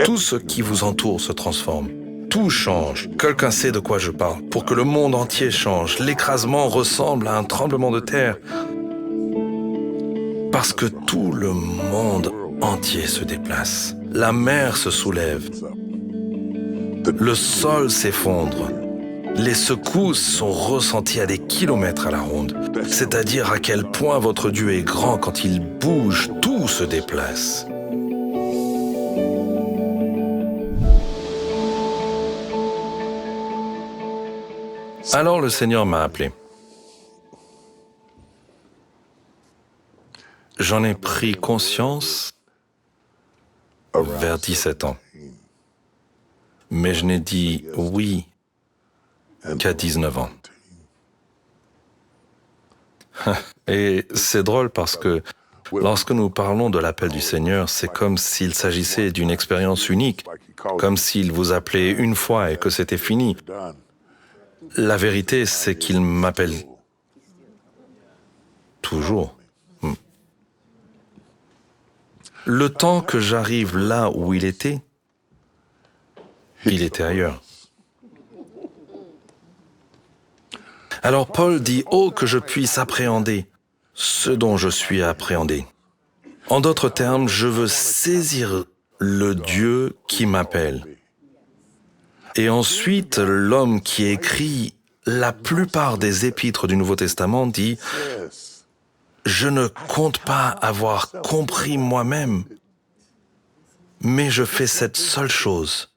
Tout ce qui vous entoure se transforme. Tout change. Quelqu'un sait de quoi je parle. Pour que le monde entier change, l'écrasement ressemble à un tremblement de terre. Parce que tout le monde entier se déplace. La mer se soulève. Le sol s'effondre. Les secousses sont ressenties à des kilomètres à la ronde. C'est-à-dire à quel point votre Dieu est grand quand il bouge, tout se déplace. Alors le Seigneur m'a appelé. J'en ai pris conscience vers 17 ans. Mais je n'ai dit oui qu'à 19 ans. Et c'est drôle parce que lorsque nous parlons de l'appel du Seigneur, c'est comme s'il s'agissait d'une expérience unique, comme s'il vous appelait une fois et que c'était fini. La vérité, c'est qu'il m'appelle toujours. Le temps que j'arrive là où il était ailleurs. Alors Paul dit « Oh, que je puisse appréhender ce dont je suis appréhendé ». En d'autres termes, je veux saisir le Dieu qui m'appelle. Et ensuite, l'homme qui écrit la plupart des épîtres du Nouveau Testament dit « Je ne compte pas avoir compris moi-même, mais je fais cette seule chose.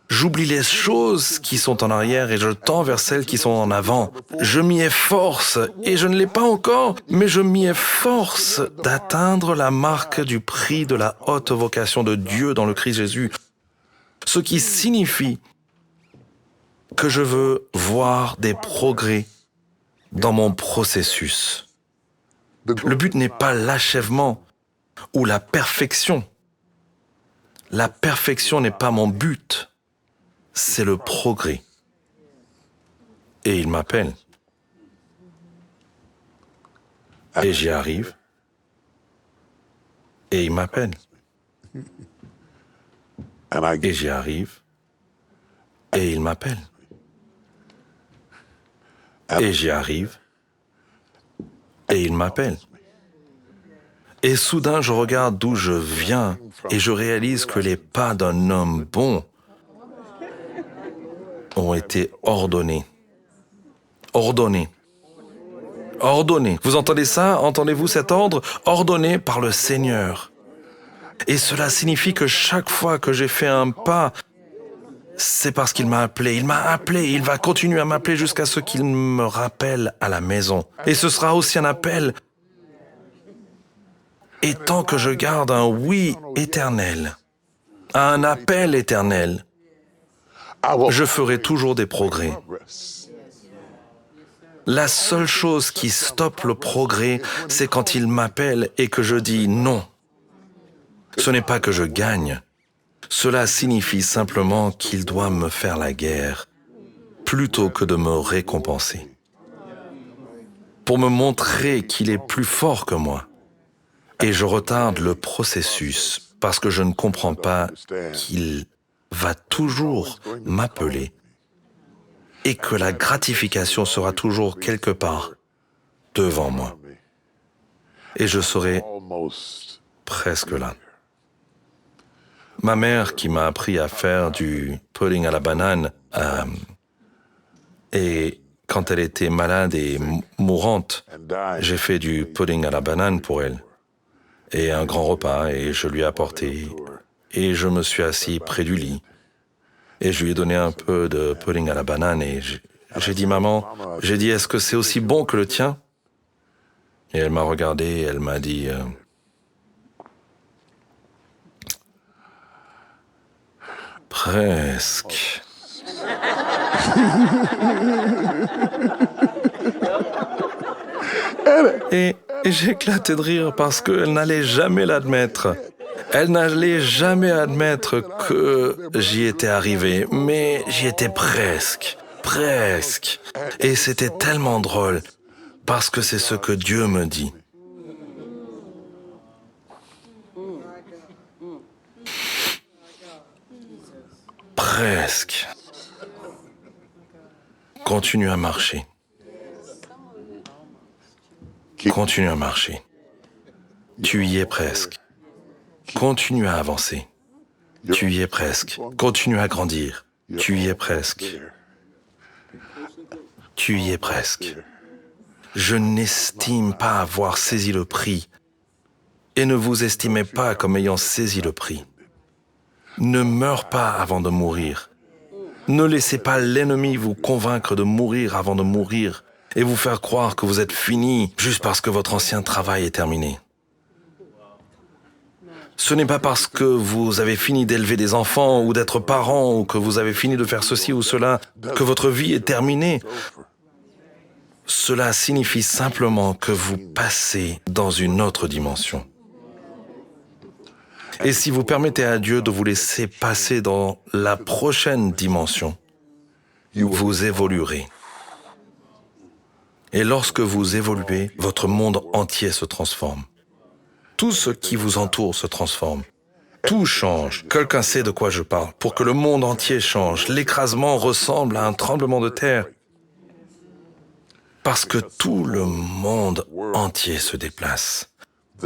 J'oublie les choses qui sont en arrière et je tends vers celles qui sont en avant. Je m'y efforce, et je ne l'ai pas encore, mais je m'y efforce d'atteindre la marque du prix de la haute vocation de Dieu dans le Christ Jésus. Ce qui signifie que je veux voir des progrès dans mon processus. Le but n'est pas l'achèvement ou la perfection. La perfection n'est pas mon but. C'est le progrès. Et il m'appelle. Et j'y arrive. Et il m'appelle. Et j'y arrive. Et il m'appelle. Et j'y arrive. Et il m'appelle. Et soudain, je regarde d'où je viens et je réalise que les pas d'un homme bon ont été ordonnés. Ordonnés. Ordonnés. Vous entendez ça? Entendez-vous cet ordre? Ordonné par le Seigneur. Et cela signifie que chaque fois que j'ai fait un pas, c'est parce qu'il m'a appelé. Il m'a appelé. Il va continuer à m'appeler jusqu'à ce qu'il me rappelle à la maison. Et ce sera aussi un appel. Et tant que je garde un oui éternel, un appel éternel, je ferai toujours des progrès. La seule chose qui stoppe le progrès, c'est quand il m'appelle et que je dis non. Ce n'est pas que je gagne. Cela signifie simplement qu'il doit me faire la guerre plutôt que de me récompenser. Pour me montrer qu'il est plus fort que moi. Et je retarde le processus parce que je ne comprends pas qu'il va toujours m'appeler et que la gratification sera toujours quelque part devant moi. Et je serai presque là. Ma mère qui m'a appris à faire du pudding à la banane, et quand elle était malade et mourante, j'ai fait du pudding à la banane pour elle. Et un grand repas, et je lui ai apporté, et je me suis assis près du lit, et je lui ai donné un peu de pudding à la banane, et j'ai dit, maman, j'ai dit, est-ce que c'est aussi bon que le tien? Et elle m'a regardé, et elle m'a dit, presque. Et j'ai éclaté de rire parce qu'elle n'allait jamais l'admettre. Elle n'allait jamais admettre que j'y étais arrivé, mais j'y étais presque, presque. Et c'était tellement drôle, parce que c'est ce que Dieu me dit. presque. Continue à marcher. Continue à marcher. Tu y es presque. Continue à avancer. Tu y es presque. Continue à grandir. Tu y es presque. Tu y es presque. Je n'estime pas avoir saisi le prix. Et ne vous estimez pas comme ayant saisi le prix. Ne meurs pas avant de mourir. Ne laissez pas l'ennemi vous convaincre de mourir avant de mourir et vous faire croire que vous êtes fini juste parce que votre ancien travail est terminé. Ce n'est pas parce que vous avez fini d'élever des enfants ou d'être parent ou que vous avez fini de faire ceci ou cela que votre vie est terminée. Cela signifie simplement que vous passez dans une autre dimension. Et si vous permettez à Dieu de vous laisser passer dans la prochaine dimension, vous évoluerez. Et lorsque vous évoluez, votre monde entier se transforme. Tout ce qui vous entoure se transforme. Tout change. Quelqu'un sait de quoi je parle. Pour que le monde entier change, l'écrasement ressemble à un tremblement de terre. Parce que tout le monde entier se déplace.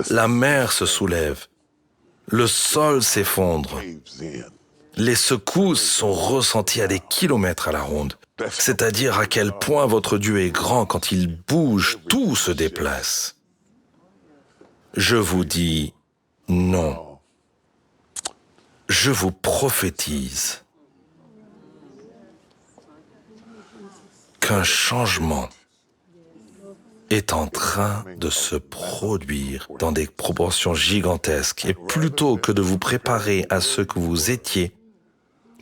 La mer se soulève. Le sol s'effondre. Les secousses sont ressenties à des kilomètres à la ronde. C'est-à-dire à quel point votre Dieu est grand quand il bouge, tout se déplace. Je vous dis non. Je vous prophétise qu'un changement est en train de se produire dans des proportions gigantesques. Et plutôt que de vous préparer à ce que vous étiez,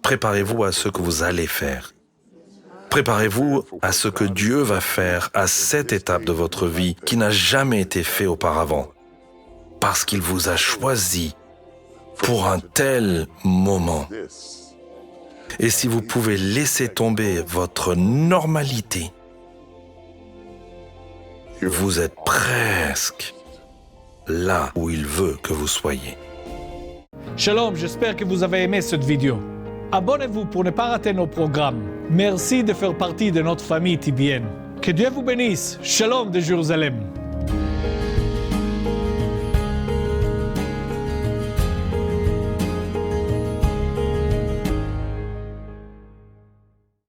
préparez-vous à ce que vous allez faire. Préparez-vous à ce que Dieu va faire à cette étape de votre vie qui n'a jamais été fait auparavant, parce qu'il vous a choisi pour un tel moment. Et si vous pouvez laisser tomber votre normalité, vous êtes presque là où il veut que vous soyez. Shalom, j'espère que vous avez aimé cette vidéo. Abonnez-vous pour ne pas rater nos programmes. Merci de faire partie de notre famille TBN. Que Dieu vous bénisse. Shalom de Jérusalem.